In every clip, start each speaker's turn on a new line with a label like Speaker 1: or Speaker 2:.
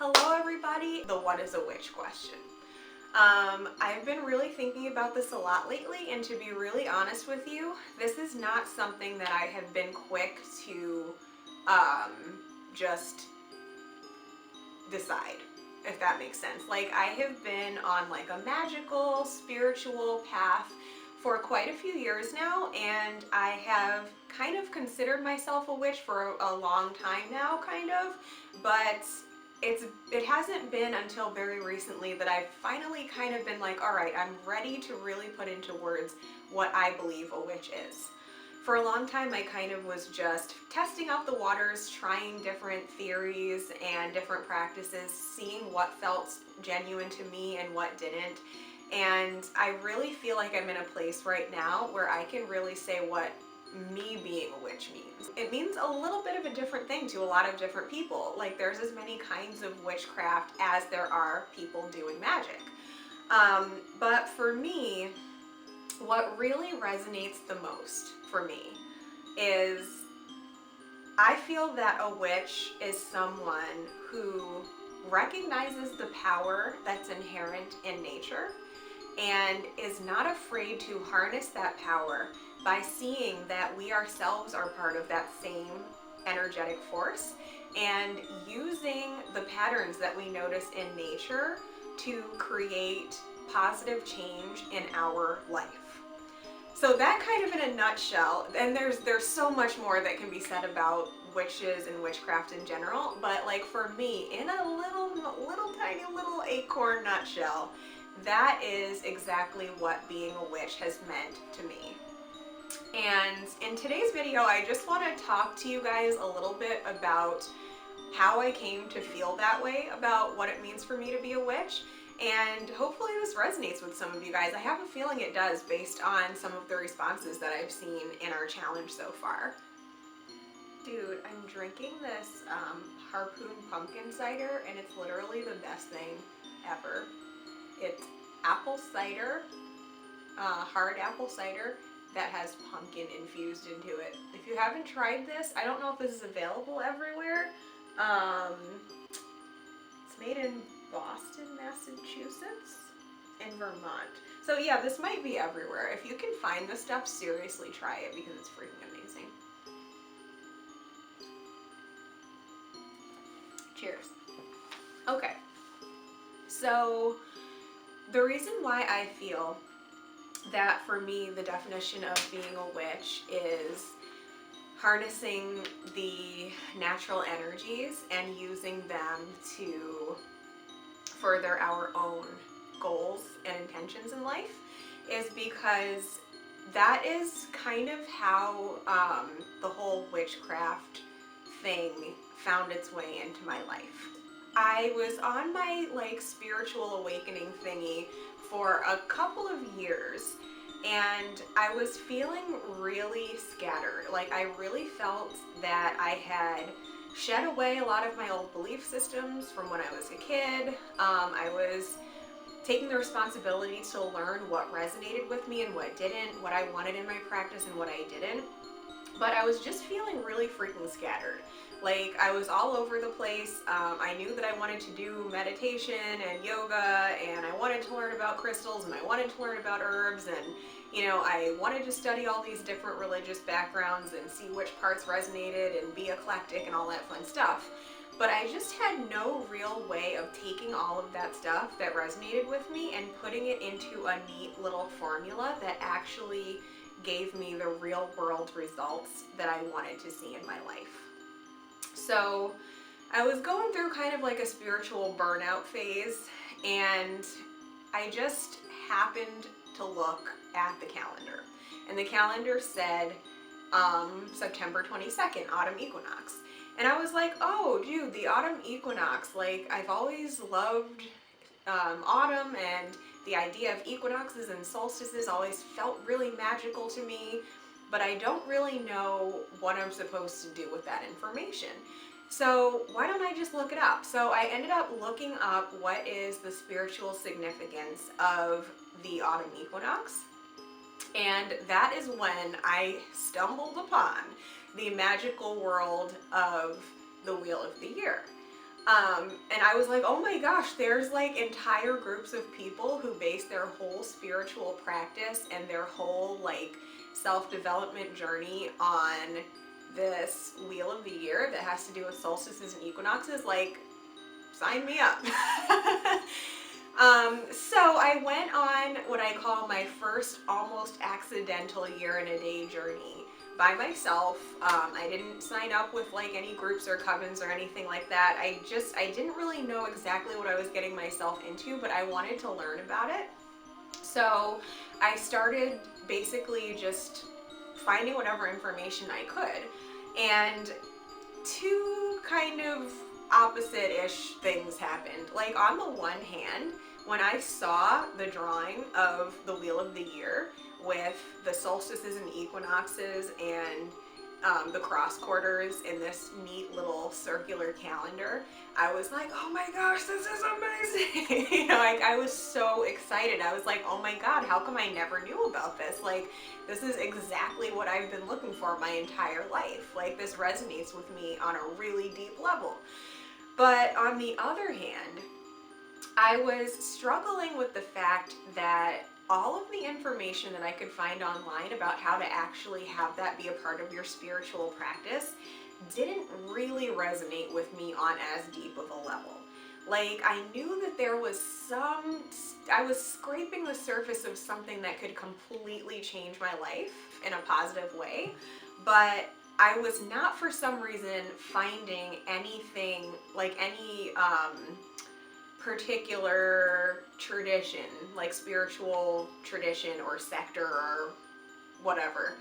Speaker 1: Hello everybody, the what is a witch question. I've been really thinking about this a lot lately, and to be really honest with you, this is not something that I have been quick to just decide, if that makes sense. Like, I have been on like a magical, spiritual path for quite a few years now, and I have kind of considered myself a witch for a long time now, kind of, but it hasn't been until very recently that I've finally kind of been like, all right, I'm ready to really put into words what I believe a witch is. For a long time, I kind of was just testing out the waters, trying different theories and different practices, seeing what felt genuine to me and what didn't. And I really feel like I'm in a place right now where I can really say what me being a witch means. It means a little bit of a different thing to a lot of different people. Like, there's as many kinds of witchcraft as there are people doing magic. But for me, what really resonates the most for me is I feel that a witch is someone who recognizes the power that's inherent in nature and is not afraid to harness that power by seeing that we ourselves are part of that same energetic force and using the patterns that we notice in nature to create positive change in our life. So that kind of in a nutshell, and there's so much more that can be said about witches and witchcraft in general, but like for me, in a little tiny little acorn nutshell, that is exactly what being a witch has meant to me. And in today's video, I just want to talk to you guys a little bit about how I came to feel that way about what it means for me to be a witch. And hopefully this resonates with some of you guys. I have a feeling it does based on some of the responses that I've seen in our challenge so far. Dude, I'm drinking this Harpoon pumpkin cider, and it's literally the best thing ever. It's apple cider, hard apple cider that has pumpkin infused into it. If you haven't tried this, I don't know if this is available everywhere. It's made in Boston, Massachusetts, and Vermont. So yeah, this might be everywhere. If you can find this stuff, seriously try it because it's freaking amazing. Cheers. Okay, so the reason why I feel that for me the definition of being a witch is harnessing the natural energies and using them to further our own goals and intentions in life is because that is kind of how the whole witchcraft thing found its way into my life. I was on my like spiritual awakening thingy for a couple of years, and I was feeling really scattered. Like, I really felt that I had shed away a lot of my old belief systems from when I was a kid. I was taking the responsibility to learn what resonated with me and what didn't, what I wanted in my practice and what I didn't. But I was just feeling really freaking scattered. Like, I was all over the place. I knew that I wanted to do meditation and yoga, and I wanted to learn about crystals, and I wanted to learn about herbs, and you know, I wanted to study all these different religious backgrounds and see which parts resonated and be eclectic and all that fun stuff. But I just had no real way of taking all of that stuff that resonated with me and putting it into a neat little formula that actually gave me the real world results that I wanted to see in my life. So I was going through kind of like a spiritual burnout phase, and I just happened to look at the calendar, and the calendar said September 22nd, autumn equinox. And I was like, oh dude, the autumn equinox, like I've always loved autumn, and the idea of equinoxes and solstices always felt really magical to me, but I don't really know what I'm supposed to do with that information. So why don't I just look it up? So I ended up looking up what is the spiritual significance of the autumn equinox, and that is when I stumbled upon the magical world of the Wheel of the Year. And I was like, oh my gosh, there's like entire groups of people who base their whole spiritual practice and their whole like self-development journey on this wheel of the year that has to do with solstices and equinoxes. Like, sign me up. So I went on what I call my first almost accidental year in a day journey by myself. I didn't sign up with like any groups or covens or anything like that. I didn't really know exactly what I was getting myself into, but I wanted to learn about it. So I started basically just finding whatever information I could. And two kind of opposite-ish things happened. Like, on the one hand, when I saw the drawing of the Wheel of the Year with the solstices and equinoxes and the cross quarters in this neat little circular calendar, I was like, oh my gosh, this is amazing. You know, like, I was so excited. I was like, oh my God, how come I never knew about this? Like, this is exactly what I've been looking for my entire life. Like, this resonates with me on a really deep level. But on the other hand, I was struggling with the fact that all of the information that I could find online about how to actually have that be a part of your spiritual practice didn't really resonate with me on as deep of a level. Like, I knew that there was I was scraping the surface of something that could completely change my life in a positive way, but I was not, for some reason, finding anything, like any particular tradition, like spiritual tradition or sector or whatever,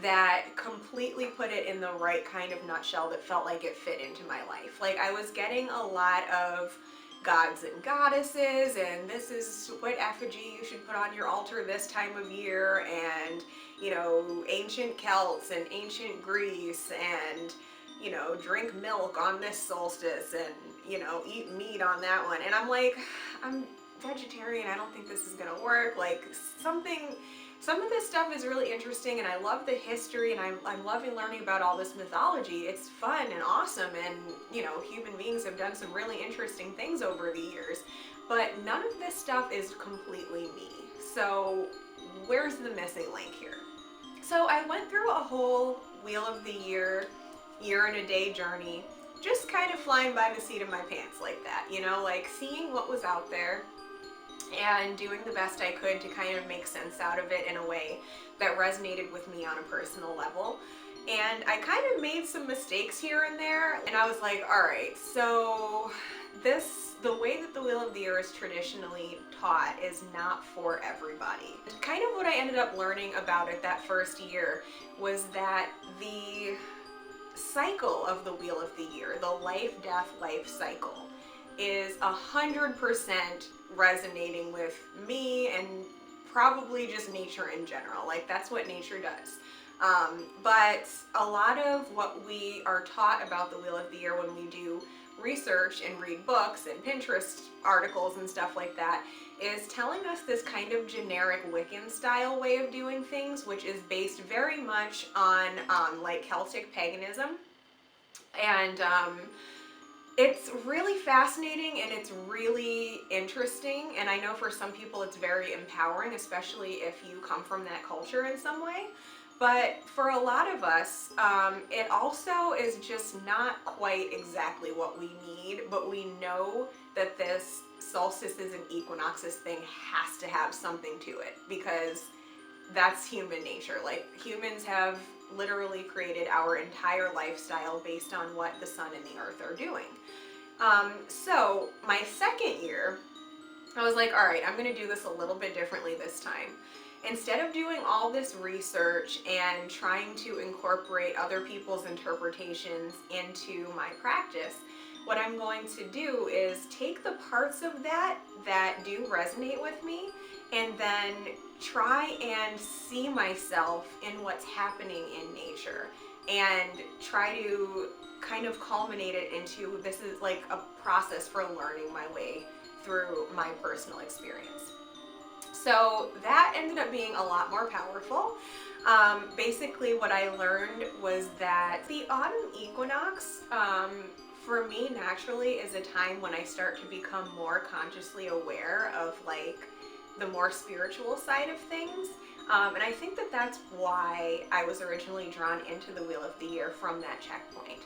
Speaker 1: that completely put it in the right kind of nutshell that felt like it fit into my life. Like, I was getting a lot of gods and goddesses, and this is what effigy you should put on your altar this time of year, and, you know, ancient Celts and ancient Greece, and, you know, drink milk on this solstice, and, you know, eat meat on that one. And I'm like, I'm vegetarian, I don't think this is gonna work. Like, some of this stuff is really interesting, and I love the history, and I'm loving learning about all this mythology. It's fun and awesome, and, you know, human beings have done some really interesting things over the years, but none of this stuff is completely me. So where's the missing link here? So I went through a whole Wheel of the Year in a day journey, just kind of flying by the seat of my pants like that, you know, like seeing what was out there and doing the best I could to kind of make sense out of it in a way that resonated with me on a personal level. And I kind of made some mistakes here and there, and I was like, all right, so the way that the Wheel of the Year is traditionally taught is not for everybody. Kind of what I ended up learning about it that first year was that the cycle of the Wheel of the Year, the life, death, life cycle, is 100% resonating with me and probably just nature in general. Like, that's what nature does. But a lot of what we are taught about the Wheel of the Year when we do research and read books and Pinterest articles and stuff like that is telling us this kind of generic Wiccan style way of doing things, which is based very much on like Celtic paganism. And it's really fascinating, and it's really interesting, and I know for some people it's very empowering, especially if you come from that culture in some way. But for a lot of us, it also is just not quite exactly what we need, but we know that this solstices and equinoxes thing has to have something to it, because that's human nature. Like, humans have literally created our entire lifestyle based on what the sun and the earth are doing. So my second year, I was like, all right, I'm going to do this a little bit differently this time. Instead of doing all this research and trying to incorporate other people's interpretations into my practice, what I'm going to do is take the parts of that do resonate with me, and then try and see myself in what's happening in nature, and try to kind of culminate it into, this is like a process for learning my way through my personal experience. So that ended up being a lot more powerful. Basically what I learned was that the autumn equinox, for me naturally is a time when I start to become more consciously aware of like the more spiritual side of things. And I think that that's why I was originally drawn into the Wheel of the Year from that checkpoint.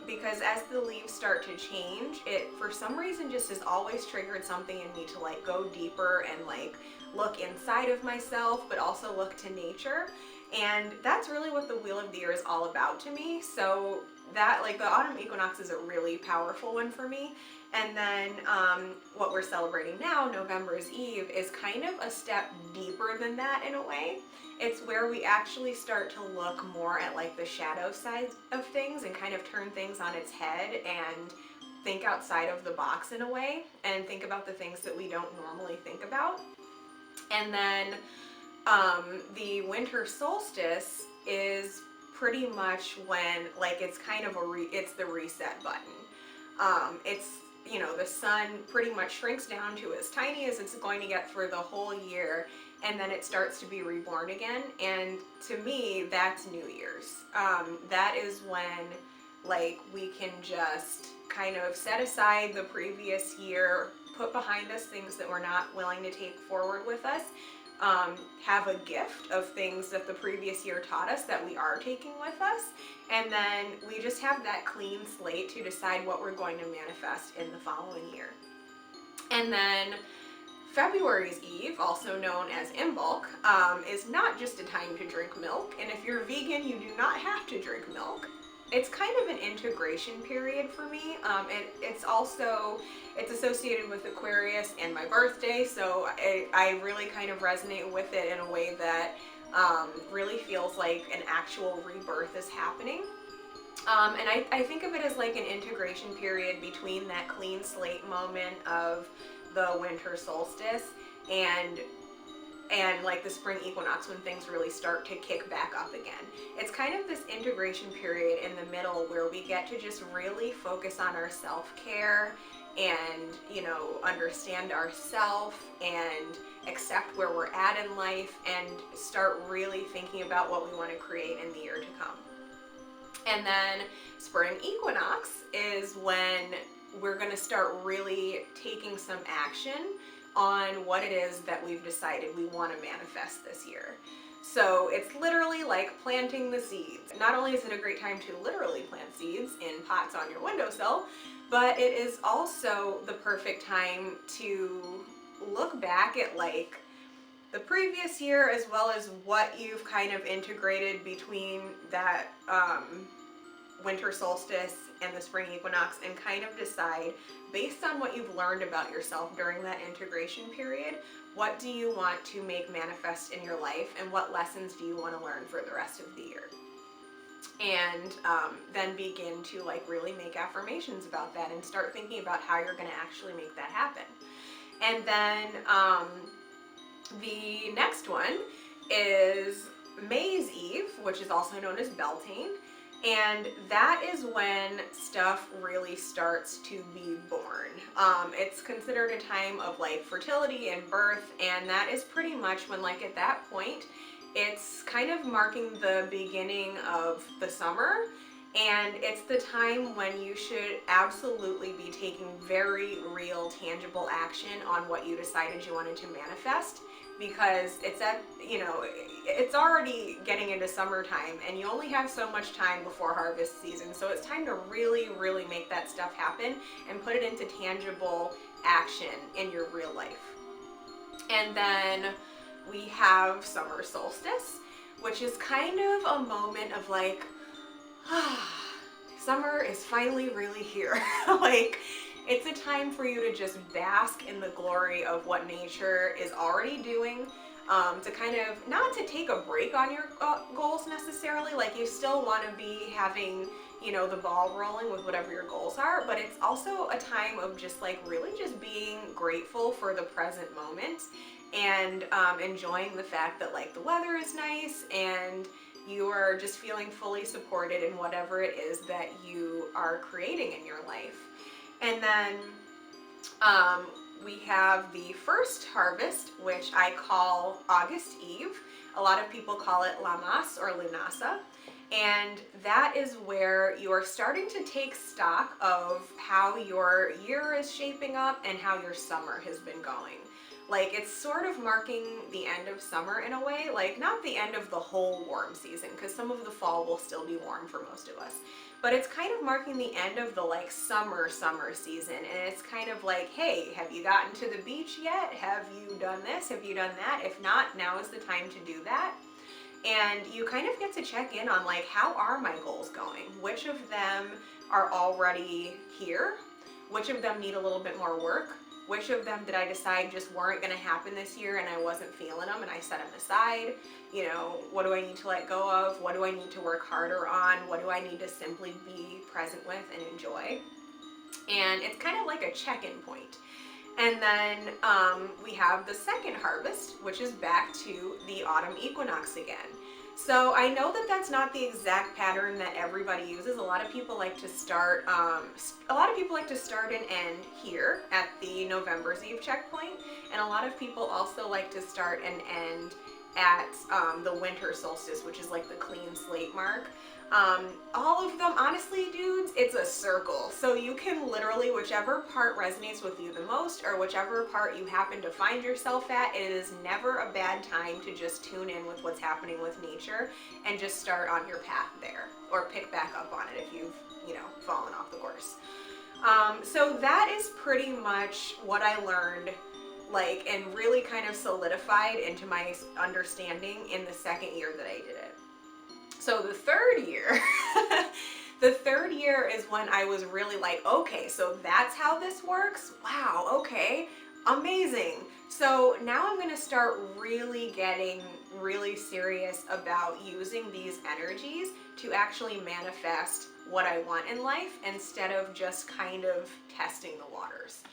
Speaker 1: Because as the leaves start to change, it for some reason just has always triggered something in me to like go deeper and like look inside of myself, but also look to nature. And that's really what the Wheel of the Year is all about to me. So that, like, the autumn equinox is a really powerful one for me. And then what we're celebrating now, November's Eve, is kind of a step deeper than that in a way. It's where we actually start to look more at like the shadow side of things and kind of turn things on its head and think outside of the box in a way and think about the things that we don't normally think about. And then the winter solstice is pretty much when like it's kind of it's the reset button. It's, you know, the sun pretty much shrinks down to as tiny as it's going to get for the whole year, and then it starts to be reborn again. And to me, that's New Year's. That is when like we can just kind of set aside the previous year, put behind us things that we're not willing to take forward with us, have a gift of things that the previous year taught us that we are taking with us, and then we just have that clean slate to decide what we're going to manifest in the following year. And then February's Eve, also known as Imbolc, is not just a time to drink milk, and if you're vegan, you do not have to drink milk. It's kind of an integration period for me. It's associated with Aquarius and my birthday, so I really kind of resonate with it in a way that really feels like an actual rebirth is happening. And I think of it as like an integration period between that clean slate moment of the winter solstice and like the spring equinox, when things really start to kick back up again. It's kind of this integration period in the middle where we get to just really focus on our self-care and, you know, understand ourselves and accept where we're at in life and start really thinking about what we want to create in the year to come. And then spring equinox is when we're going to start really taking some action on what it is that we've decided we want to manifest this year. So it's literally like planting the seeds. Not only is it a great time to literally plant seeds in pots on your windowsill, but it is also the perfect time to look back at like the previous year as well as what you've kind of integrated between that winter solstice and the spring equinox, and kind of decide, based on what you've learned about yourself during that integration period, what do you want to make manifest in your life and what lessons do you want to learn for the rest of the year. And then begin to like really make affirmations about that and start thinking about how you're going to actually make that happen. And then the next one is May's Eve, which is also known as Beltane. And that is when stuff really starts to be born. It's considered a time of like fertility and birth, and that is pretty much when, like, at that point, it's kind of marking the beginning of the summer, and it's the time when you should absolutely be taking very real, tangible action on what you decided you wanted to manifest, because it's already getting into summertime and you only have so much time before harvest season. So it's time to really, really make that stuff happen and put it into tangible action in your real life. And then we have summer solstice, which is kind of a moment of like, summer is finally really here. Like, it's a time for you to just bask in the glory of what nature is already doing, to kind of, not to take a break on your goals necessarily, like you still want to be having, the ball rolling with whatever your goals are, but it's also a time of just like really just being grateful for the present moment and enjoying the fact that like the weather is nice and you are just feeling fully supported in whatever it is that you are creating in your life. And then we have the first harvest, which I call August Eve. A lot of people call it Lamas or Lunasa. And that is where you are starting to take stock of how your year is shaping up and how your summer has been going. Like, it's sort of marking the end of summer in a way, like not the end of the whole warm season, because some of the fall will still be warm for most of us, but it's kind of marking the end of the like summer season. And it's kind of like, hey, have you gotten to the beach yet? Have you done this? Have you done that? If not, now is the time to do that. And you kind of get to check in on like, how are my goals going? Which of them are already here? Which of them need a little bit more work? Which of them did I decide just weren't going to happen this year and I wasn't feeling them and I set them aside? You know, what do I need to let go of? What do I need to work harder on? What do I need to simply be present with and enjoy? And it's kind of like a check-in point. And then we have the second harvest, which is back to the autumn equinox again. So I know that that's not the exact pattern that everybody uses. A lot of people like to start, and end here at the November's Eve checkpoint, and a lot of people also like to start and end at the winter solstice, which is like the clean slate mark. All of them, honestly, dudes, it's a circle. So you can literally, whichever part resonates with you the most, or whichever part you happen to find yourself at, it is never a bad time to just tune in with what's happening with nature and just start on your path there, or pick back up on it if you've, fallen off the course. So that is pretty much what I learned, like, and really kind of solidified into my understanding in the second year that I did it. So the third year, is when I was really like, okay, so that's how this works? Wow, okay, amazing. So now I'm gonna start really getting really serious about using these energies to actually manifest what I want in life instead of just kind of testing the waters.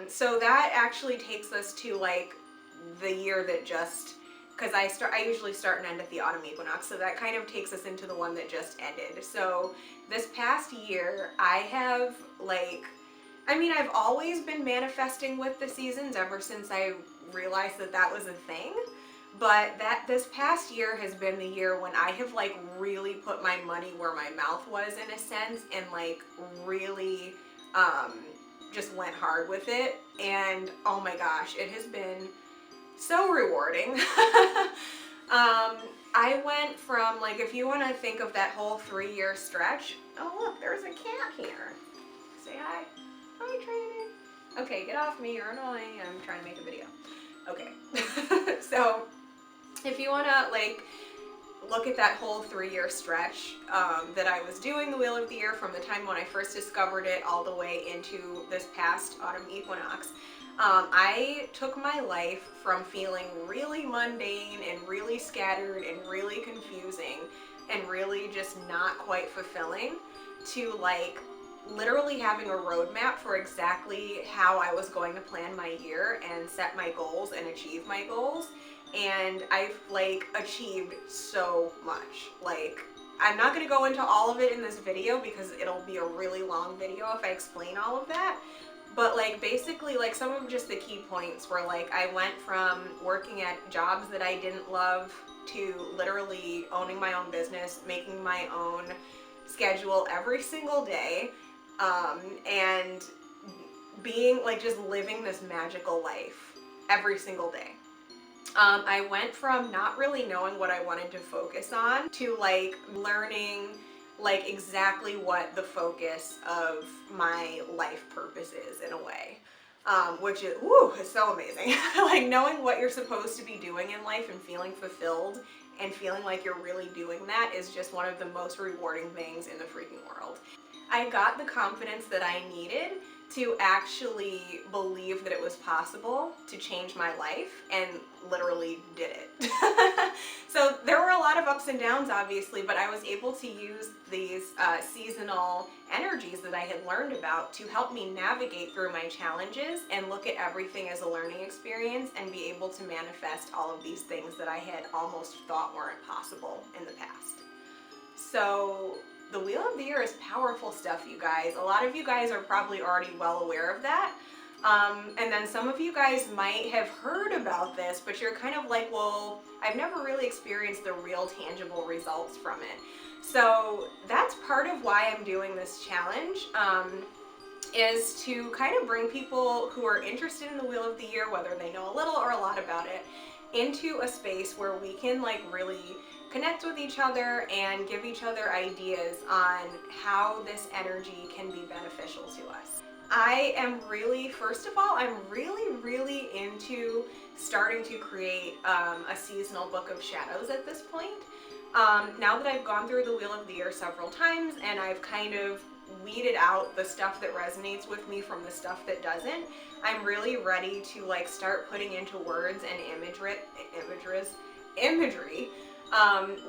Speaker 1: So that actually takes us to like the year that just, because I usually start and end at the autumn equinox, so that kind of takes us into the one that just ended. So this past year, I've always been manifesting with the seasons ever since I realized that that was a thing. But this past year has been the year when I have like really put my money where my mouth was, in a sense, and like really just went hard with it. And oh my gosh, it has been so rewarding. I went from, like, if you want to think of that whole 3-year stretch. Oh look, there's a cat here. Say hi. Hi, Trinity. Okay, get off me, you're annoying. I'm trying to make a video. Okay. So if you want to like look at that whole 3-year stretch that I was doing the Wheel of the Year, from the time when I first discovered it all the way into this past autumn equinox, I took my life from feeling really mundane and really scattered and really confusing and really just not quite fulfilling to like literally having a roadmap for exactly how I was going to plan my year and set my goals and achieve my goals. And I've like achieved so much. Like, I'm not going to go into all of it in this video because it'll be a really long video if I explain all of that. But like basically like some of just the key points were like I went from working at jobs that I didn't love to literally owning my own business, making my own schedule every single day, and being like just living this magical life every single day. I went from not really knowing what I wanted to focus on to like learning like exactly what the focus of my life purpose is, in a way, which is so amazing. Like knowing what you're supposed to be doing in life and feeling fulfilled and feeling like you're really doing that is just one of the most rewarding things in the freaking world. I got the confidence that I needed to actually believe that it was possible to change my life, and literally did it. So there were a lot of ups and downs, obviously, but I was able to use these seasonal energies that I had learned about to help me navigate through my challenges and look at everything as a learning experience and be able to manifest all of these things that I had almost thought weren't possible in the past. So the Wheel of the Year is powerful stuff, you guys. A lot of you guys are probably already well aware of that. And then some of you guys might have heard about this, but you're kind of like, well, I've never really experienced the real tangible results from it. So that's part of why I'm doing this challenge, is to kind of bring people who are interested in the Wheel of the Year, whether they know a little or a lot about it, into a space where we can like really connect with each other and give each other ideas on how this energy can be beneficial to us. I am really, first of all, I'm really into starting to create a seasonal book of shadows at this point. Now that I've gone through the Wheel of the Year several times and I've kind of weeded out the stuff that resonates with me from the stuff that doesn't, I'm really ready to like start putting into words and imagery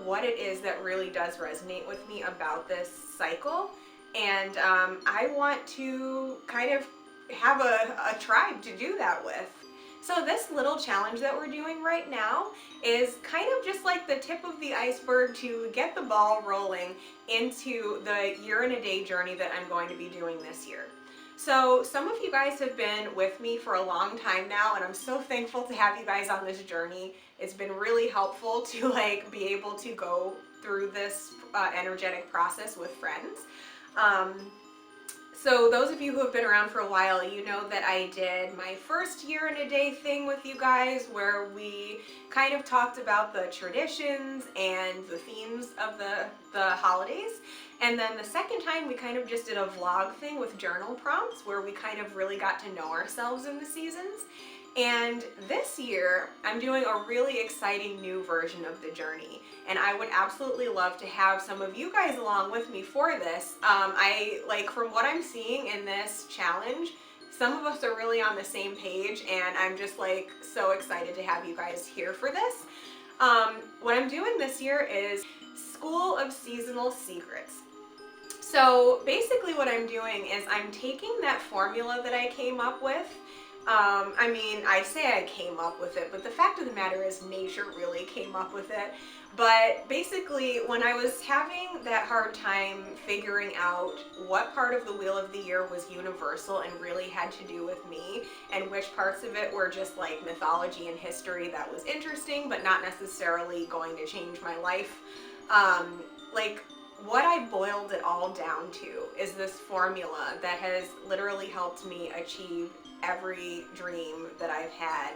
Speaker 1: what it is that really does resonate with me about this cycle. And I want to kind of have a tribe to do that with. So this little challenge that we're doing right now is kind of just like the tip of the iceberg to get the ball rolling into the year and a day journey that I'm going to be doing this year. So some of you guys have been with me for a long time now, and I'm so thankful to have you guys on this journey. It's been really helpful to like be able to go through this energetic process with friends. So those of you who have been around for a while, you know that I did my first year and a day thing with you guys where we kind of talked about the traditions and the themes of the holidays. And then the second time we kind of just did a vlog thing with journal prompts where we kind of really got to know ourselves in the seasons. And this year, I'm doing a really exciting new version of the journey, and I would absolutely love to have some of you guys along with me for this. From what I'm seeing in this challenge, some of us are really on the same page, and I'm just like so excited to have you guys here for this. What I'm doing this year is School of Seasonal Secrets. So basically what I'm doing is I'm taking that formula that I came up with. I say I came up with it, but the fact of the matter is nature really came up with it. But basically, when I was having that hard time figuring out what part of the Wheel of the Year was universal and really had to do with me, and which parts of it were just like mythology and history that was interesting, but not necessarily going to change my life, what I boiled it all down to is this formula that has literally helped me achieve every dream that I've had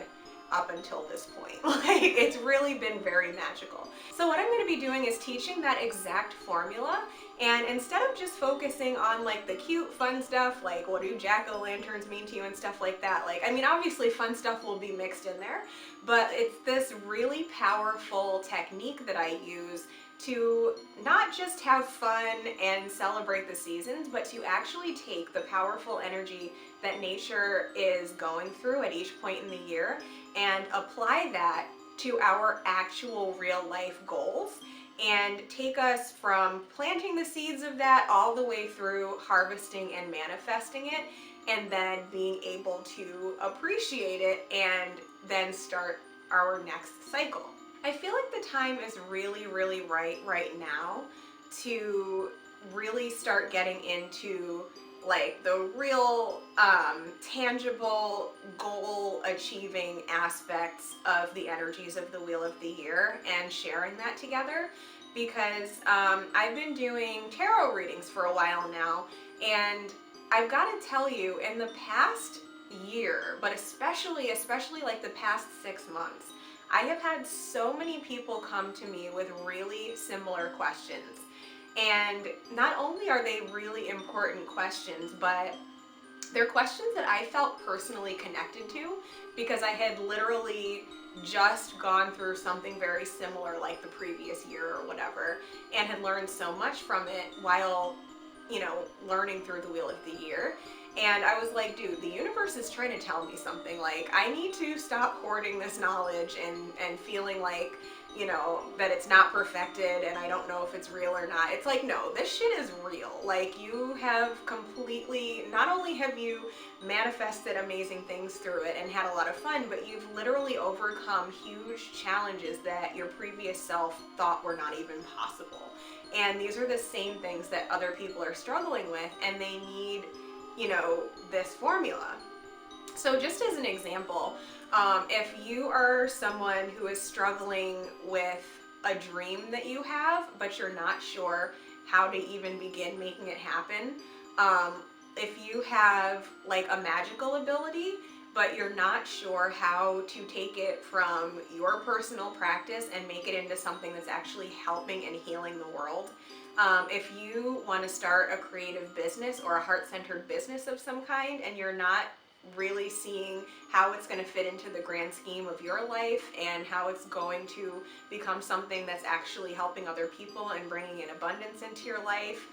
Speaker 1: up until this point. It's really been very magical. So what I'm going to be doing is teaching that exact formula, and instead of just focusing on like the cute fun stuff, like what do jack-o'-lanterns mean to you and stuff like that, obviously fun stuff will be mixed in there, but it's this really powerful technique that I use to not just have fun and celebrate the seasons, but to actually take the powerful energy that nature is going through at each point in the year and apply that to our actual real life goals, and take us from planting the seeds of that all the way through harvesting and manifesting it, and then being able to appreciate it and then start our next cycle. I feel like the time is really right now to really start getting into like the real tangible goal achieving aspects of the energies of the Wheel of the Year and sharing that together, because I've been doing tarot readings for a while now, and I've got to tell you, in the past year, but especially like the past 6 months, I have had so many people come to me with really similar questions. And not only are they really important questions, but they're questions that I felt personally connected to because I had literally just gone through something very similar like the previous year or whatever, and had learned so much from it while, learning through the Wheel of the Year. And I was like, dude, the universe is trying to tell me something. Like, I need to stop hoarding this knowledge and feeling like, that it's not perfected and I don't know if it's real or not. It's like, no, this shit is real. Like, you have completely, not only have you manifested amazing things through it and had a lot of fun, but you've literally overcome huge challenges that your previous self thought were not even possible. And these are the same things that other people are struggling with, and they need, this formula. So just as an example, if you are someone who is struggling with a dream that you have, but you're not sure how to even begin making it happen, um, if you have like a magical ability, but you're not sure how to take it from your personal practice and make it into something that's actually helping and healing the world. If you want to start a creative business or a heart-centered business of some kind, and you're not really seeing how it's going to fit into the grand scheme of your life and how it's going to become something that's actually helping other people and bringing in abundance into your life.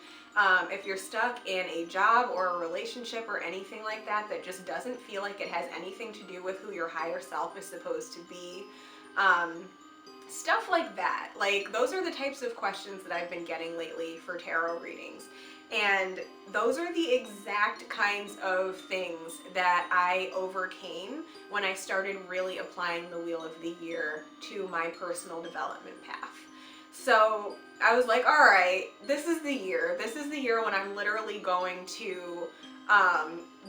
Speaker 1: If you're stuck in a job or a relationship or anything like that that just doesn't feel like it has anything to do with who your higher self is supposed to be, stuff like that. Like, those are the types of questions that I've been getting lately for tarot readings. And those are the exact kinds of things that I overcame when I started really applying the Wheel of the Year to my personal development path. So I was like, all right, this is the year. This is the year when I'm literally going to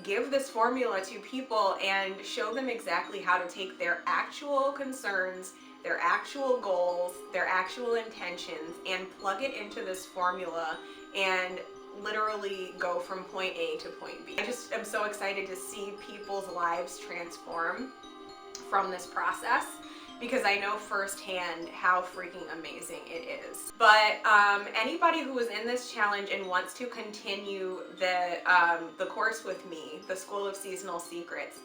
Speaker 1: give this formula to people and show them exactly how to take their actual concerns, their actual goals, their actual intentions, and plug it into this formula and literally go from point A to point B. I just am so excited to see people's lives transform from this process, because I know firsthand how freaking amazing it is. But anybody who is in this challenge and wants to continue the course with me, the School of Seasonal Secrets,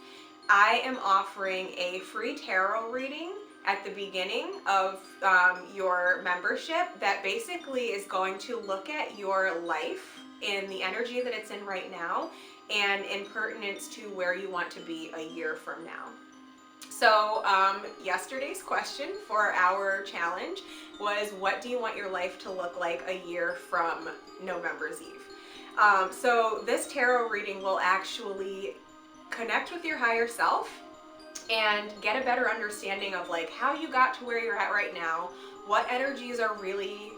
Speaker 1: I am offering a free tarot reading at the beginning of your membership that basically is going to look at your life in the energy that it's in right now and in pertinence to where you want to be a year from now. So yesterday's question for our challenge was, what do you want your life to look like a year from November's Eve? So this tarot reading will actually connect with your higher self and get a better understanding of like how you got to where you're at right now, what energies are really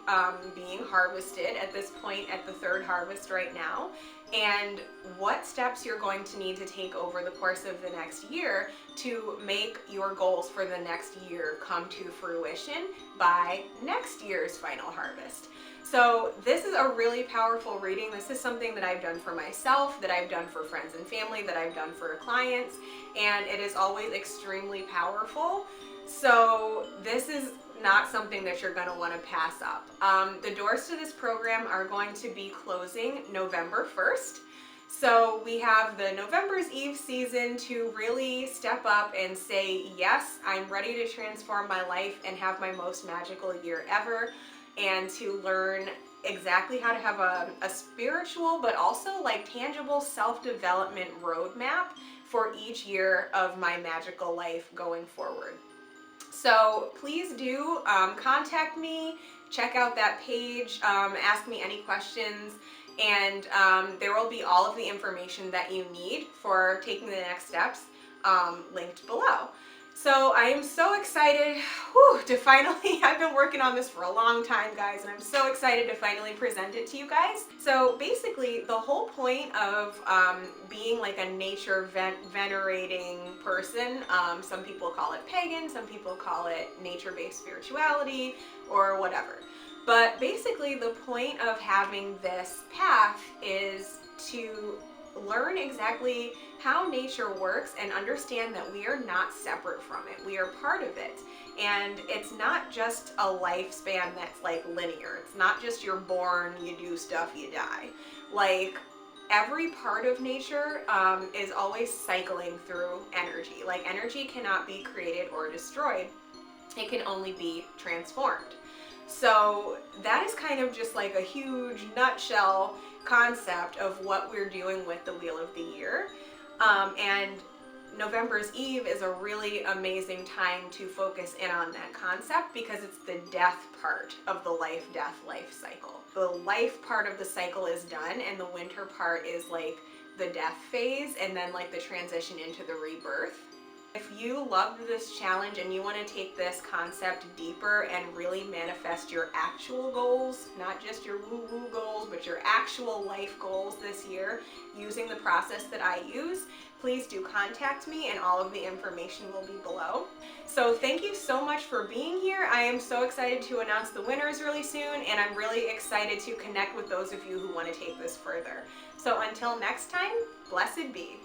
Speaker 1: being harvested at this point at the third harvest right now, and what steps you're going to need to take over the course of the next year to make your goals for the next year come to fruition by next year's final harvest. So this is a really powerful reading. This is something that I've done for myself, that I've done for friends and family, that I've done for clients, and it is always extremely powerful. So this is not something that you're going to want to pass up. The doors to this program are going to be closing November 1st. So we have the November's Eve season to really step up and say, yes, I'm ready to transform my life and have my most magical year ever, and to learn exactly how to have a spiritual but also like tangible self-development roadmap for each year of my magical life going forward. So please do contact me, check out that page, ask me any questions, and there will be all of the information that you need for taking the next steps linked below. So I am so excited to finally, I've been working on this for a long time, guys, and I'm so excited to finally present it to you guys. So basically, the whole point of being like a nature venerating person, some people call it pagan, some people call it nature-based spirituality, or whatever. But basically, the point of having this path is to learn exactly how nature works and understand that we are not separate from it. We are part of it. And it's not just a lifespan that's like linear. It's not just you're born, you do stuff, you die. Like, every part of nature is always cycling through energy. Like, energy cannot be created or destroyed. It can only be transformed. So that is kind of just like a huge nutshell concept of what we're doing with the Wheel of the Year. And November's Eve is a really amazing time to focus in on that concept, because it's the death part of the life cycle. The life part of the cycle is done, and the winter part is like the death phase, and then like the transition into the rebirth. If you loved this challenge and you want to take this concept deeper and really manifest your actual goals, not just your woo-woo goals, but your actual life goals this year using the process that I use, please do contact me and all of the information will be below. So thank you so much for being here. I am so excited to announce the winners really soon, and I'm really excited to connect with those of you who want to take this further. So until next time, blessed be.